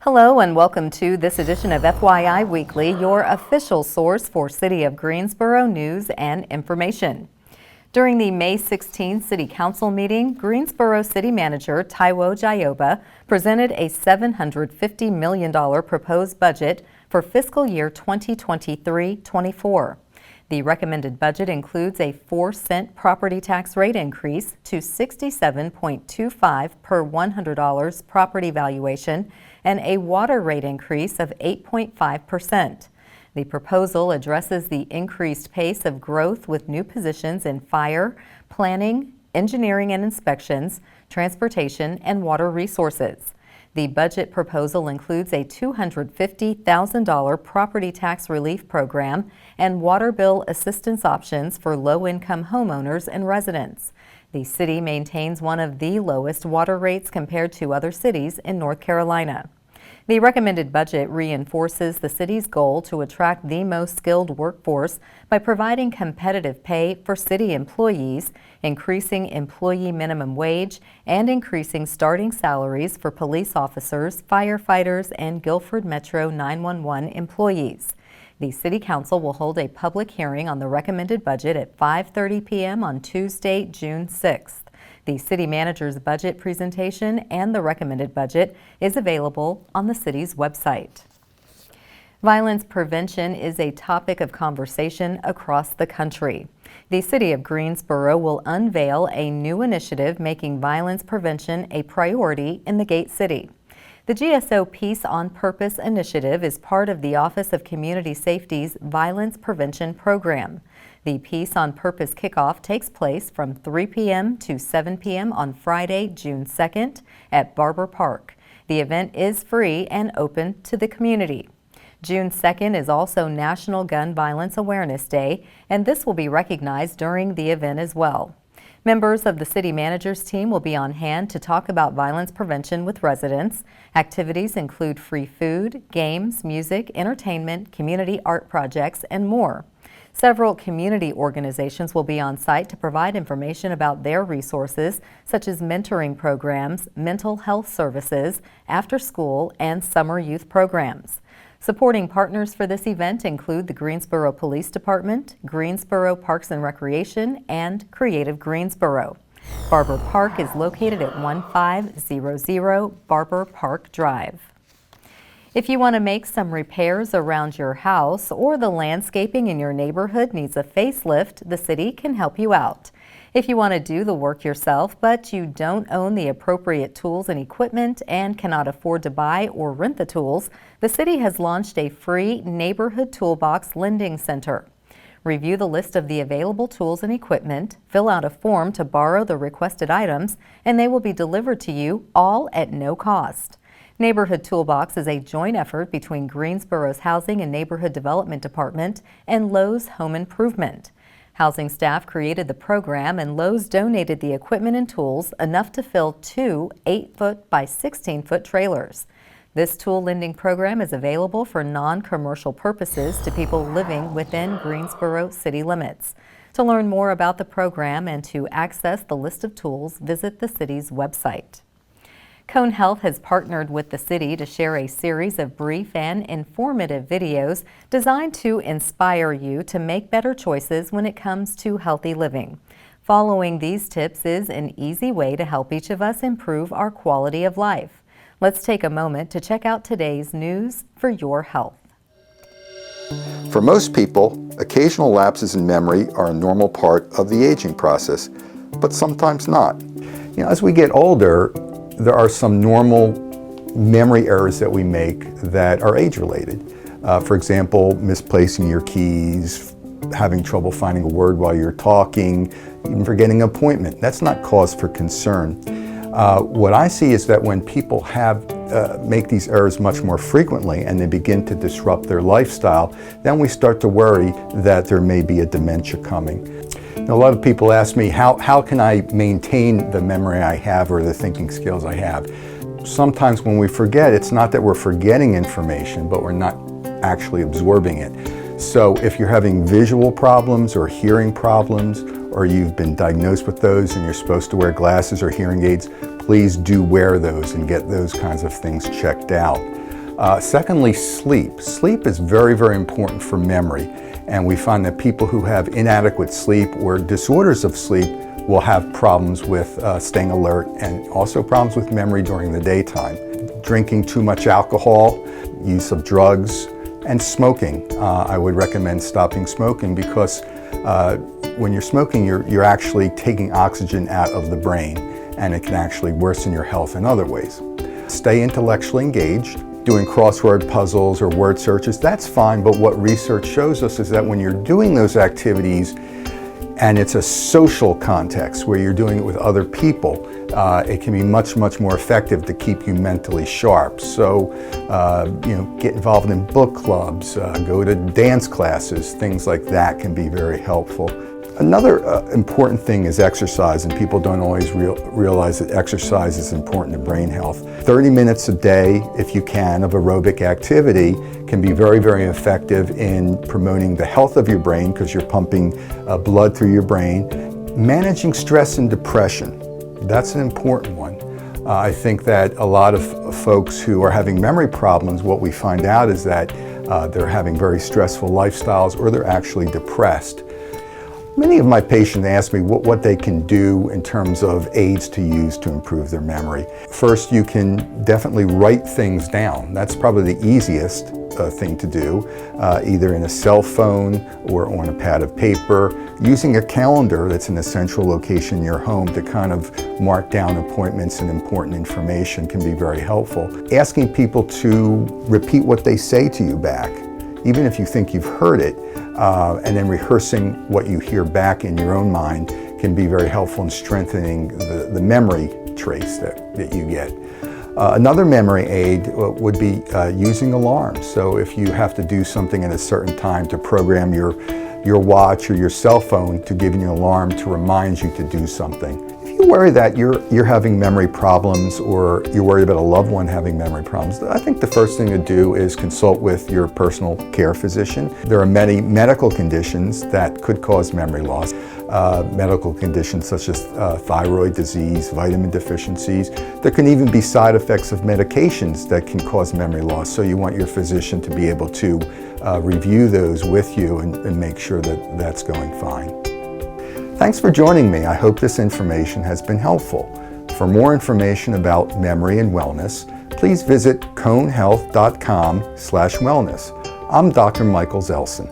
Hello and welcome to this edition of FYI Weekly, your official source for City of Greensboro news and information. During the May 16 City Council meeting, Greensboro City Manager Taiwo Jayoba presented a $750 million proposed budget for fiscal year 2023-24. The recommended budget includes a 4-cent property tax rate increase to 67.25 per $100 property valuation and a water rate increase of 8.5%. The proposal addresses the increased pace of growth with new positions in fire, planning, engineering and inspections, transportation, and water resources. The budget proposal includes a $250,000 property tax relief program and water bill assistance options for low-income homeowners and residents. The city maintains one of the lowest water rates compared to other cities in North Carolina. The recommended budget reinforces the city's goal to attract the most skilled workforce by providing competitive pay for city employees, increasing employee minimum wage, and increasing starting salaries for police officers, firefighters, and Guilford Metro 911 employees. The City Council will hold a public hearing on the recommended budget at 5:30 p.m. on Tuesday, June 6th. The City Manager's budget presentation and the recommended budget is available on the city's website. Violence prevention is a topic of conversation across the country. The City of Greensboro will unveil a new initiative making violence prevention a priority in the Gate City. The GSO Peace on Purpose initiative is part of the Office of Community Safety's Violence Prevention Program. The Peace on Purpose kickoff takes place from 3 p.m. to 7 p.m. on Friday, June 2nd at Barber Park. The event is free and open to the community. June 2nd is also National Gun Violence Awareness Day, and this will be recognized during the event as well. Members of the City Manager's team will be on hand to talk about violence prevention with residents. Activities include free food, games, music, entertainment, community art projects, and more. Several community organizations will be on site to provide information about their resources, such as mentoring programs, mental health services, after-school, and summer youth programs. Supporting partners for this event include the Greensboro Police Department, Greensboro Parks and Recreation, and Creative Greensboro. Barber Park is located at 1500 Barber Park Drive. If you want to make some repairs around your house or the landscaping in your neighborhood needs a facelift, the city can help you out. If you want to do the work yourself, but you don't own the appropriate tools and equipment and cannot afford to buy or rent the tools, the city has launched a free Neighborhood Toolbox Lending Center. Review the list of the available tools and equipment, fill out a form to borrow the requested items, and they will be delivered to you all at no cost. Neighborhood Toolbox is a joint effort between Greensboro's Housing and Neighborhood Development Department and Lowe's Home Improvement. Housing staff created the program, and Lowe's donated the equipment and tools enough to fill 2 8-foot by 16-foot trailers. This tool lending program is available for non-commercial purposes to people living within Greensboro city limits. To learn more about the program and to access the list of tools, visit the city's website. Cone Health has partnered with the city to share a series of brief and informative videos designed to inspire you to make better choices when it comes to healthy living. Following these tips is an easy way to help each of us improve our quality of life. Let's take a moment to check out today's news for your health. For most people, occasional lapses in memory are a normal part of the aging process, but sometimes not. As we get older, there are some normal memory errors that we make that are age-related. For example, misplacing your keys, having trouble finding a word while you're talking, even forgetting an appointment. That's not cause for concern. What I see is that when people make these errors much more frequently and they begin to disrupt their lifestyle, then we start to worry that there may be a dementia coming. A lot of people ask me, how can I maintain the memory I have or the thinking skills I have? sometimes when we forget, it's not that we're forgetting information, but we're not actually absorbing it. So if you're having visual problems or hearing problems, or you've been diagnosed with those and you're supposed to wear glasses or hearing aids, please do wear those and get those kinds of things checked out. Secondly, sleep. Sleep is very, very important for memory, and we find that people who have inadequate sleep or disorders of sleep will have problems with staying alert and also problems with memory during the daytime. Drinking too much alcohol, use of drugs, and smoking. I would recommend stopping smoking because when you're smoking, you're actually taking oxygen out of the brain, and it can actually worsen your health in other ways. Stay intellectually engaged. Doing crossword puzzles or word searches, that's fine, but what research shows us is that when you're doing those activities and it's a social context where you're doing it with other people, it can be much, much more effective to keep you mentally sharp. So, get involved in book clubs, go to dance classes, things like that can be very helpful. Another important thing is exercise, and people don't always realize that exercise is important to brain health. 30 minutes a day, if you can, of aerobic activity can be very, very effective in promoting the health of your brain because you're pumping blood through your brain. Managing stress and depression, that's an important one. I think that a lot of folks who are having memory problems, what we find out is that they're having very stressful lifestyles or they're actually depressed. Many of my patients ask me what they can do in terms of aids to use to improve their memory. First, you can definitely write things down. That's probably the easiest thing to do, either in a cell phone or on a pad of paper. Using a calendar that's in a central location in your home to kind of mark down appointments and important information can be very helpful. Asking people to repeat what they say to you back, even if you think you've heard it, and then rehearsing what you hear back in your own mind can be very helpful in strengthening the memory trace that you get. Another memory aid would be using alarms. So if you have to do something at a certain time to program your watch or your cell phone to give you an alarm to remind you to do something. If you worry that you're having memory problems or you're worried about a loved one having memory problems, I think the first thing to do is consult with your personal care physician. There are many medical conditions that could cause memory loss. Medical conditions such as thyroid disease, vitamin deficiencies. There can even be side effects of medications that can cause memory loss. So you want your physician to be able to review those with you and make sure that that's going fine. Thanks for joining me. I hope this information has been helpful. For more information about memory and wellness, please visit conehealth.com/wellness. I'm Dr. Michael Zelson.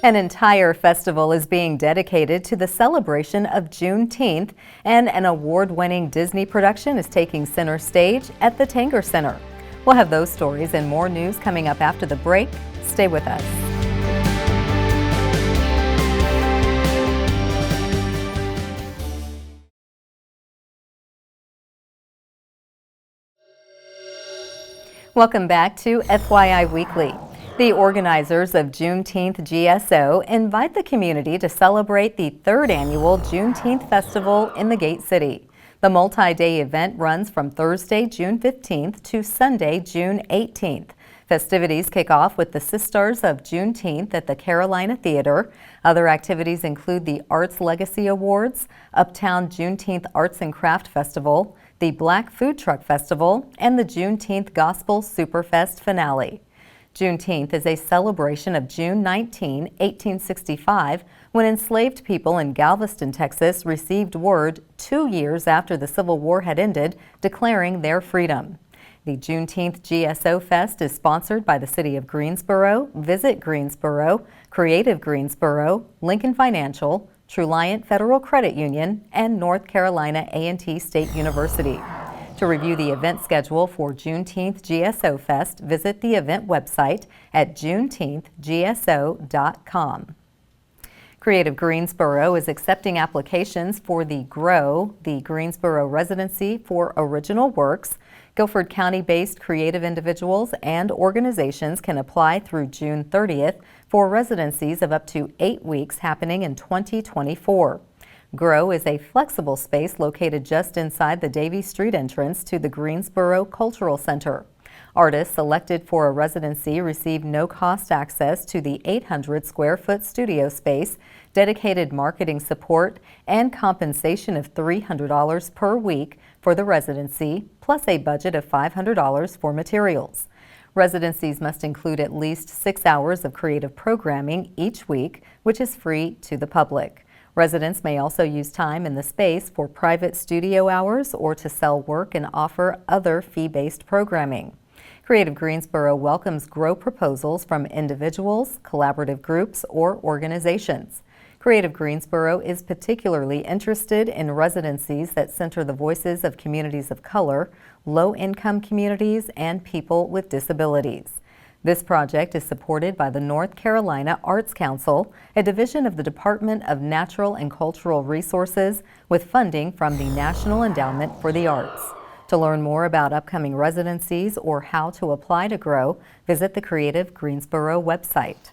An entire festival is being dedicated to the celebration of Juneteenth, and an award-winning Disney production is taking center stage at the Tanger Center. We'll have those stories and more news coming up after the break. Stay with us. Welcome back to FYI Weekly. The organizers of Juneteenth GSO invite the community to celebrate the third annual Juneteenth Festival in the Gate City. The multi-day event runs from Thursday, June 15th to Sunday, June 18th. Festivities kick off with the Sisters of Juneteenth at the Carolina Theater. Other activities include the Arts Legacy Awards, Uptown Juneteenth Arts and Craft Festival, the Black Food Truck Festival, and the Juneteenth Gospel Superfest finale. Juneteenth is a celebration of June 19, 1865, when enslaved people in Galveston, Texas received word 2 years after the Civil War had ended, declaring their freedom. The Juneteenth GSO Fest is sponsored by the City of Greensboro, Visit Greensboro, Creative Greensboro, Lincoln Financial, Truliant Federal Credit Union, and North Carolina A&T State University. To review the event schedule for Juneteenth GSO Fest, visit the event website at juneteenthgso.com. Creative Greensboro is accepting applications for the GROW, the Greensboro Residency for Original Works. Guilford County-based creative individuals and organizations can apply through June 30th for residencies of up to 8 weeks happening in 2024. Grow is a flexible space located just inside the Davie Street entrance to the Greensboro Cultural Center. Artists selected for a residency receive no-cost access to the 800-square-foot studio space, dedicated marketing support, and compensation of $300 per week for the residency, plus a budget of $500 for materials. Residencies must include at least 6 hours of creative programming each week, which is free to the public. Residents may also use time in the space for private studio hours or to sell work and offer other fee-based programming. Creative Greensboro welcomes Grow proposals from individuals, collaborative groups, or organizations. Creative Greensboro is particularly interested in residencies that center the voices of communities of color, low-income communities, and people with disabilities. This project is supported by the North Carolina Arts Council, a division of the Department of Natural and Cultural Resources, with funding from the National Endowment for the Arts. To learn more about upcoming residencies or how to apply to Grow, visit the Creative Greensboro website.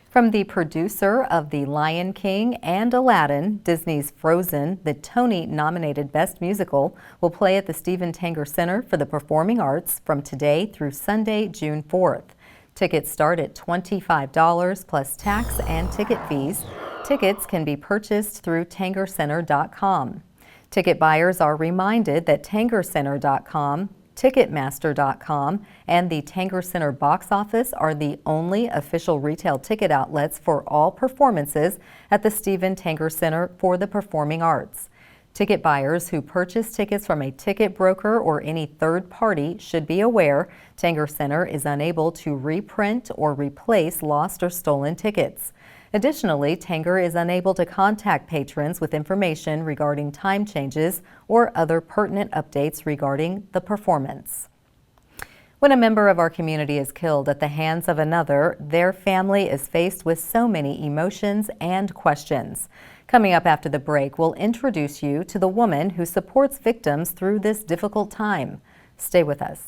From the producer of The Lion King and Aladdin, Disney's Frozen, the Tony-nominated Best Musical, will play at the Stephen Tanger Center for the Performing Arts from today through Sunday, June 4th. Tickets start at $25 plus tax and ticket fees. Tickets can be purchased through tangercenter.com. Ticket buyers are reminded that tangercenter.com, Ticketmaster.com, and the Tanger Center box office are the only official retail ticket outlets for all performances at the Stephen Tanger Center for the Performing Arts. Ticket buyers who purchase tickets from a ticket broker or any third party should be aware Tanger Center is unable to reprint or replace lost or stolen tickets. Additionally, Tanger is unable to contact patrons with information regarding time changes or other pertinent updates regarding the performance. When a member of our community is killed at the hands of another, their family is faced with so many emotions and questions. Coming up after the break, we'll introduce you to the woman who supports victims through this difficult time. Stay with us.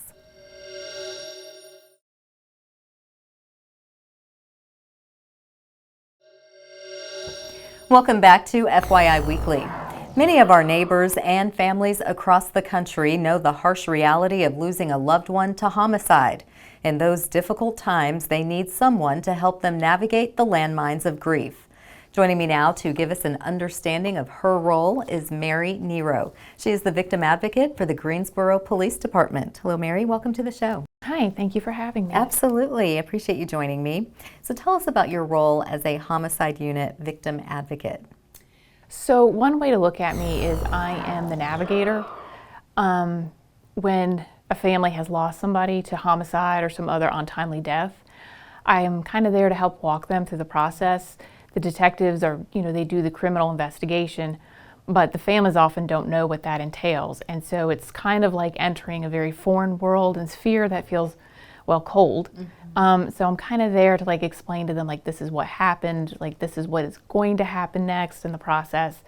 Welcome back to FYI Weekly. Many of our neighbors and families across the country know the harsh reality of losing a loved one to homicide. In those difficult times, they need someone to help them navigate the landmines of grief. Joining me now to give us an understanding of her role is Mary Nero. She is the victim advocate for the Greensboro Police Department. Hello, Mary. Welcome to the show. Hi, thank you for having me. Absolutely. I appreciate you joining me. So tell us about your role as a homicide unit victim advocate. So one way to look at me is I am the navigator. When a family has lost somebody to homicide or some other untimely death, I am kind of there to help walk them through the process. The detectives are, they do the criminal investigation, but the families often don't know what that entails. And so it's kind of like entering a very foreign world and sphere that feels, well, cold. Mm-hmm. So I'm kind of there to explain to them, this is what happened, this is what is going to happen next in the process.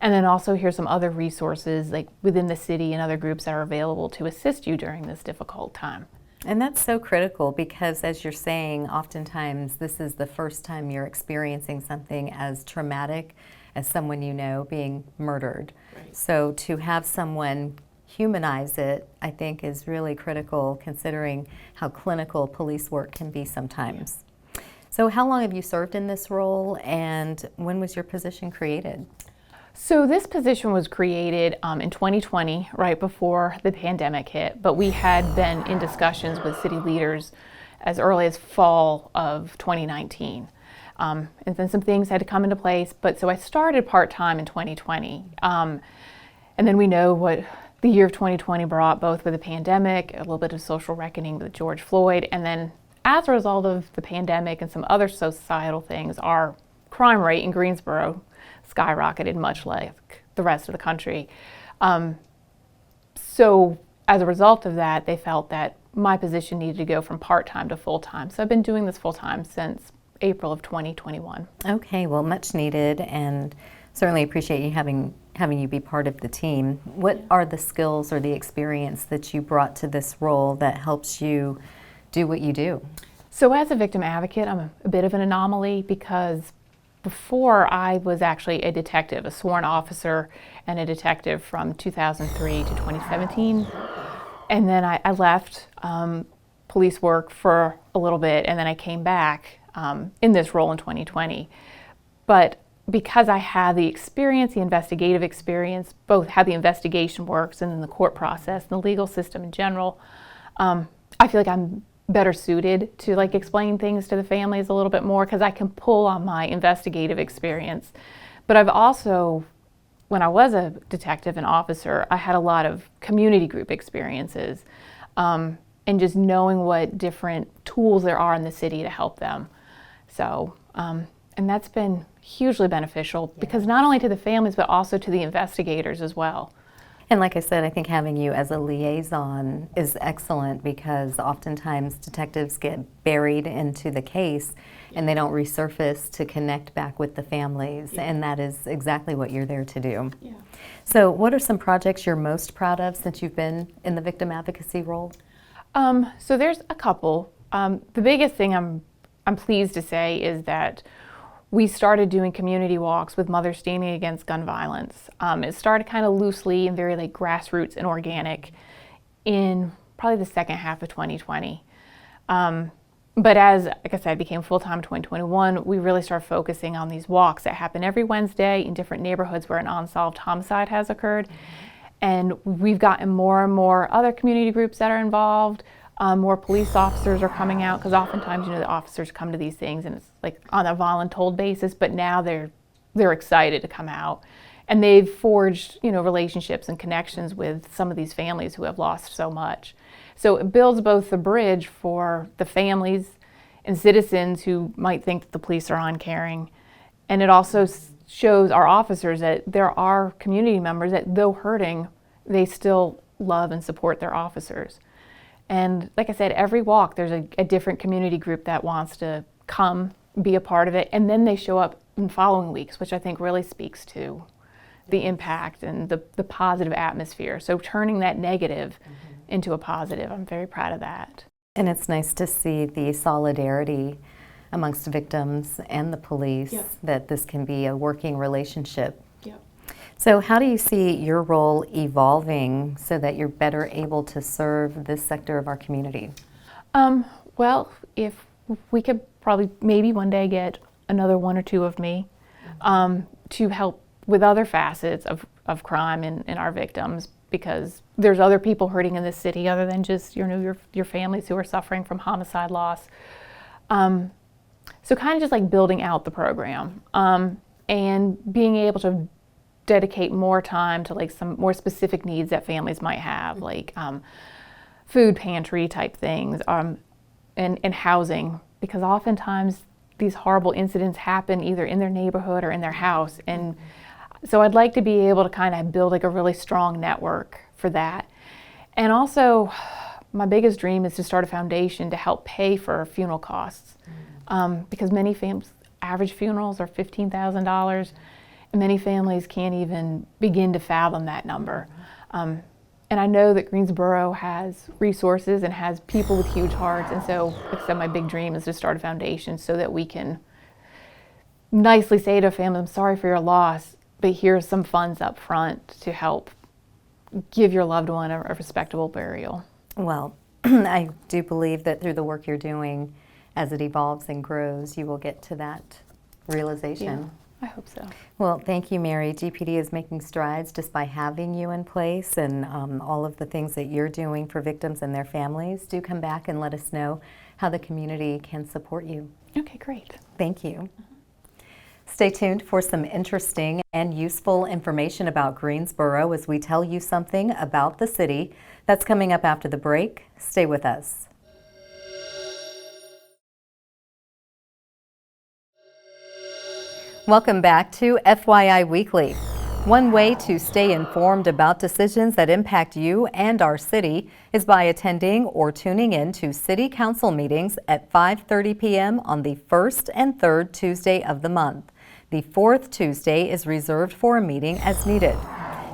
And then also here's some other resources within the city and other groups that are available to assist you during this difficult time. And that's so critical because, as you're saying, oftentimes this is the first time you're experiencing something as traumatic as someone you know being murdered. Right. So to have someone humanize it, I think, is really critical considering how clinical police work can be sometimes. So how long have you served in this role, and when was your position created? So this position was created in 2020, right before the pandemic hit, but we had been in discussions with city leaders as early as fall of 2019. And then some things had to come into place, so I started part-time in 2020. And then we know what the year of 2020 brought, both with the pandemic, a little bit of social reckoning with George Floyd, and then as a result of the pandemic and some other societal things, our crime rate in Greensboro skyrocketed, much like the rest of the country. So as a result of that, they felt that my position needed to go from part-time to full-time. So I've been doing this full-time since April of 2021. Okay, well, much needed, and certainly appreciate you having you be part of the team. What are the skills or the experience that you brought to this role that helps you do what you do? So as a victim advocate, I'm a bit of an anomaly because before I was actually a detective, a sworn officer and a detective from 2003 to 2017. And then I left police work for a little bit, and then I came back in this role in 2020. But because I had the experience, the investigative experience, both how the investigation works and then the court process and the legal system in general, I feel like I'm better suited to like explain things to the families a little bit more because I can pull on my investigative experience. But I've also, when I was a detective and officer, I had a lot of community group experiences and just knowing what different tools there are in the city to help them. So, and that's been hugely beneficial because not only to the families but also to the investigators as well. And like I said, I think having you as a liaison is excellent because oftentimes detectives get buried into the case and they don't resurface to connect back with the families, and that is exactly what you're there to do. Yeah. So what are some projects you're most proud of since you've been in the victim advocacy role? So there's a couple. The biggest thing I'm pleased to say is that we started doing community walks with Mothers Standing Against Gun Violence. It started kind of loosely and very like grassroots and organic in probably the second half of 2020. But as, like I said, became full-time in 2021, we really started focusing on these walks that happen every Wednesday in different neighborhoods where an unsolved homicide has occurred. And we've gotten more and more other community groups that are involved. More police officers are coming out because oftentimes, the officers come to these things and it's like on a voluntold basis, but now they're excited to come out. And they've forged, relationships and connections with some of these families who have lost so much. So it builds both the bridge for the families and citizens who might think that the police are uncaring. And it also shows our officers that there are community members that, though hurting, they still love and support their officers. And like I said, every walk, there's a different community group that wants to come, be a part of it, and then they show up in following weeks, which I think really speaks to the impact and the positive atmosphere. So turning that negative into a positive, I'm very proud of that. And it's nice to see the solidarity amongst victims and the police, that this can be a working relationship. So how do you see your role evolving so that you're better able to serve this sector of our community? Well, if we could probably maybe one day get another one or two of me to help with other facets of crime in our victims, because there's other people hurting in this city other than just your families who are suffering from homicide loss. So kind of just like building out the program and being able to dedicate more time to like some more specific needs that families might have, like food pantry type things, and housing, because oftentimes these horrible incidents happen either in their neighborhood or in their house. And so I'd like to be able to kind of build like a really strong network for that. And also my biggest dream is to start a foundation to help pay for funeral costs, because many families, average funerals are $15,000. And many families can't even begin to fathom that number. And I know that Greensboro has resources and has people with huge hearts. And so, like I said, my big dream is to start a foundation so that we can nicely say to a family, I'm sorry for your loss, but here's some funds up front to help give your loved one a respectable burial. Well, I do believe that through the work you're doing, as it evolves and grows, you will get to that realization. Yeah. I hope so. Well, thank you, Mary. GPD is making strides just by having you in place, and all of the things that you're doing for victims and their families. Do come back and let us know how the community can support you. Okay, great. Thank you. Stay tuned for some interesting and useful information about Greensboro as we tell you something about the city. That's coming up after the break. Stay with us. Welcome back to FYI Weekly. One way to stay informed about decisions that impact you and our city is by attending or tuning in to City Council meetings at 5:30 p.m. on the first and third Tuesday of the month. The fourth Tuesday is reserved for a meeting as needed.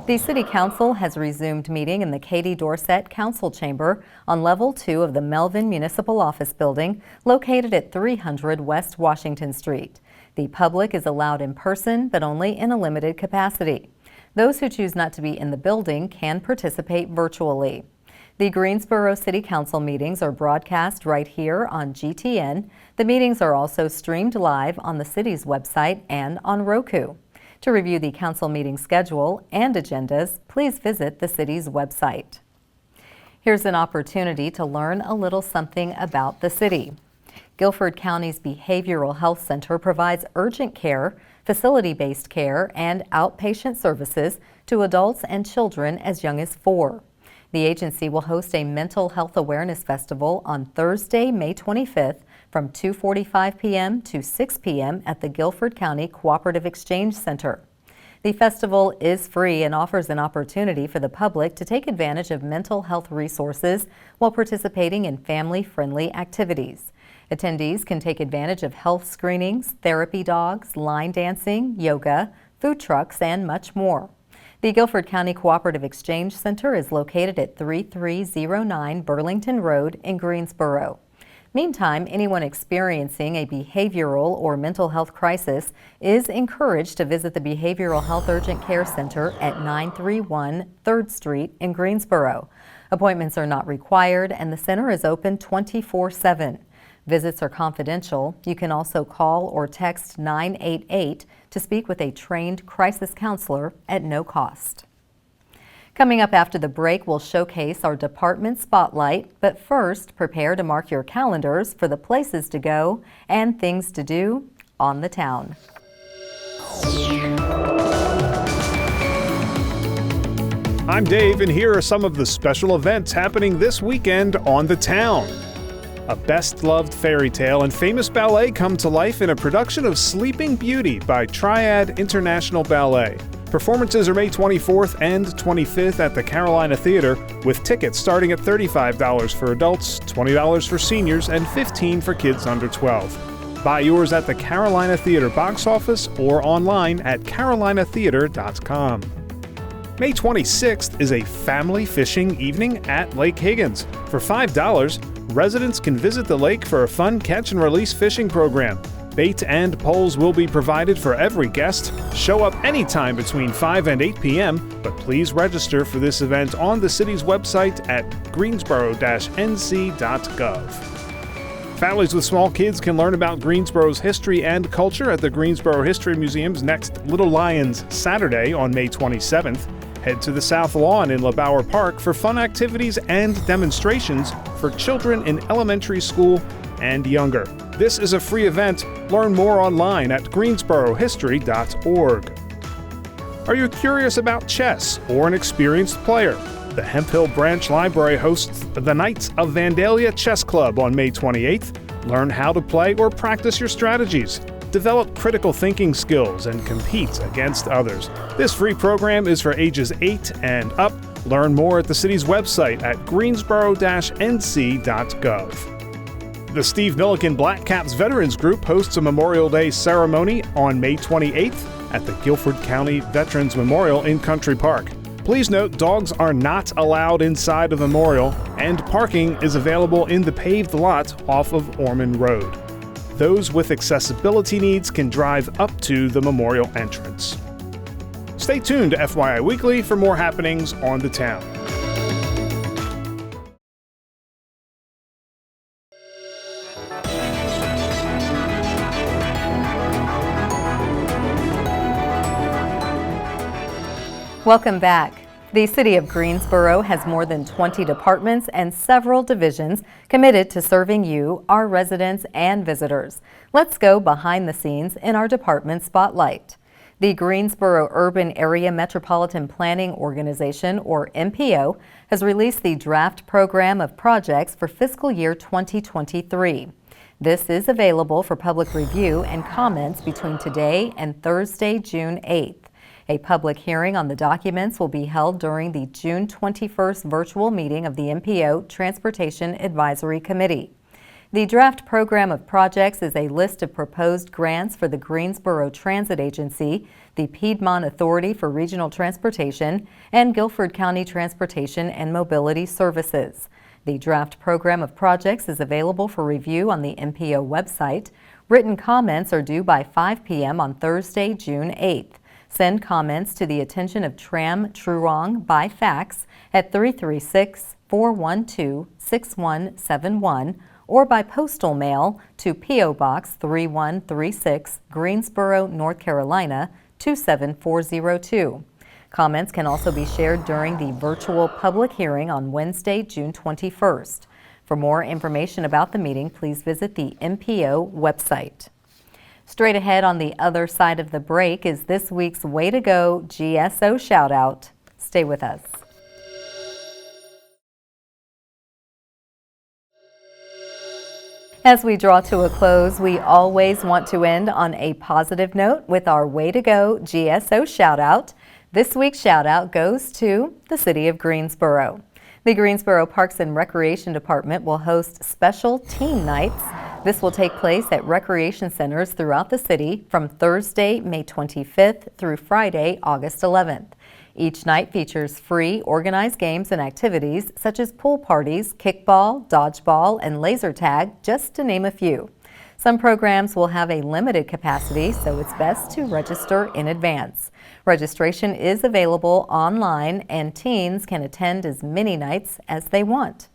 The City Council has resumed meeting in the Katie Dorsett Council Chamber on Level 2 of the Melvin Municipal Office Building, located at 300 West Washington Street. The public is allowed in person, but only in a limited capacity. Those who choose not to be in the building can participate virtually. The Greensboro City Council meetings are broadcast right here on GTN. The meetings are also streamed live on the city's website and on Roku. To review the council meeting schedule and agendas, please visit the city's website. Here's an opportunity to learn a little something about the city. Guilford County's Behavioral Health Center provides urgent care, facility-based care, and outpatient services to adults and children as young as 4. The agency will host a mental health awareness festival on Thursday, May 25th from 2:45 p.m. to 6 p.m. at the Guilford County Cooperative Exchange Center. The festival is free and offers an opportunity for the public to take advantage of mental health resources while participating in family-friendly activities. Attendees can take advantage of health screenings, therapy dogs, line dancing, yoga, food trucks, and much more. The Guilford County Cooperative Exchange Center is located at 3309 Burlington Road in Greensboro. Meantime, anyone experiencing a behavioral or mental health crisis is encouraged to visit the Behavioral Health Urgent Care Center at 931 3rd Street in Greensboro. Appointments are not required and the center is open 24/7. Visits are confidential. You can also call or text 988 to speak with a trained crisis counselor at no cost. Coming up after the break, we'll showcase our department spotlight, but first, prepare to mark your calendars for the places to go and things to do on the town. I'm Dave, and here are some of the special events happening this weekend on the town. A best-loved fairy tale and famous ballet come to life in a production of Sleeping Beauty by Triad International Ballet. Performances are May 24th and 25th at the Carolina Theater, with tickets starting at $35 for adults, $20 for seniors, and $15 for kids under 12. Buy yours at the Carolina Theater box office or online at carolinatheater.com. May 26th is a family fishing evening at Lake Higgins. For $5, residents can visit the lake for a fun catch-and-release fishing program. Bait and poles will be provided for every guest. Show up anytime between 5 and 8 p.m., but please register for this event on the city's website at greensboro-nc.gov. Families with small kids can learn about Greensboro's history and culture at the Greensboro History Museum's next Little Lions Saturday on May 27th. Head to the South Lawn in LeBauer Park for fun activities and demonstrations for children in elementary school and younger. This is a free event. Learn more online at greensborohistory.org. Are you curious about chess or an experienced player? The Hemp Hill Branch Library hosts the Knights of Vandalia Chess Club on May 28th. Learn how to play or practice your strategies. Develop critical thinking skills and compete against others. This free program is for ages 8 and up. Learn more at the city's website at greensboro-nc.gov. The Steve Milliken Black Caps Veterans Group hosts a Memorial Day ceremony on May 28th at the Guilford County Veterans Memorial in Country Park. Please note, dogs are not allowed inside the memorial, and parking is available in the paved lot off of Ormond Road. Those with accessibility needs can drive up to the memorial entrance. Stay tuned to FYI Weekly for more happenings on the town. Welcome back. The City of Greensboro has more than 20 departments and several divisions committed to serving you, our residents and visitors. Let's go behind the scenes in our department spotlight. The Greensboro Urban Area Metropolitan Planning Organization, or MPO, has released the draft program of projects for fiscal year 2023. This is available for public review and comments between today and Thursday, June 8th. A public hearing on the documents will be held during the June 21st virtual meeting of the MPO Transportation Advisory Committee. The draft program of projects is a list of proposed grants for the Greensboro Transit Agency, the Piedmont Authority for Regional Transportation, and Guilford County Transportation and Mobility Services. The draft program of projects is available for review on the MPO website. Written comments are due by 5 p.m. on Thursday, June 8th. Send comments to the attention of Tram Truong by fax at 336-412-6171 or by postal mail to P.O. Box 3136, Greensboro, North Carolina 27402. Comments can also be shared during the virtual public hearing on Wednesday, June 21st. For more information about the meeting, please visit the MPO website. Straight ahead on the other side of the break is this week's Way to Go GSO shout out. Stay with us. As we draw to a close, we always want to end on a positive note with our Way to Go GSO shout out. This week's shout out goes to the City of Greensboro. The Greensboro Parks and Recreation Department will host special teen nights. This will take place at recreation centers throughout the city from Thursday, May 25th through Friday, August 11th. Each night features free organized games and activities such as pool parties, kickball, dodgeball, and laser tag, just to name a few. Some programs will have a limited capacity, so it's best to register in advance. Registration is available online, and teens can attend as many nights as they want.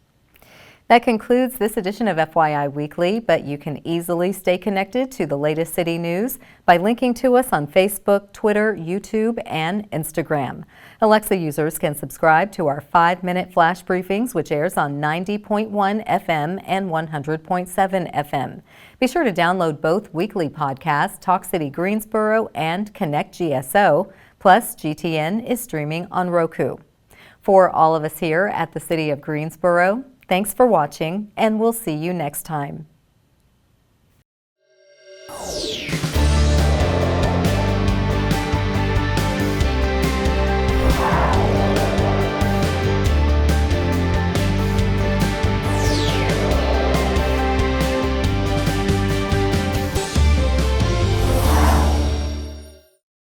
That concludes this edition of FYI Weekly, but you can easily stay connected to the latest city news by linking to us on Facebook, Twitter, YouTube, and Instagram. Alexa users can subscribe to our 5-minute flash briefings, which airs on 90.1 FM and 100.7 FM. Be sure to download both weekly podcasts, Talk City Greensboro and Connect GSO, plus GTN is streaming on Roku. For all of us here at the City of Greensboro, thanks for watching, and we'll see you next time.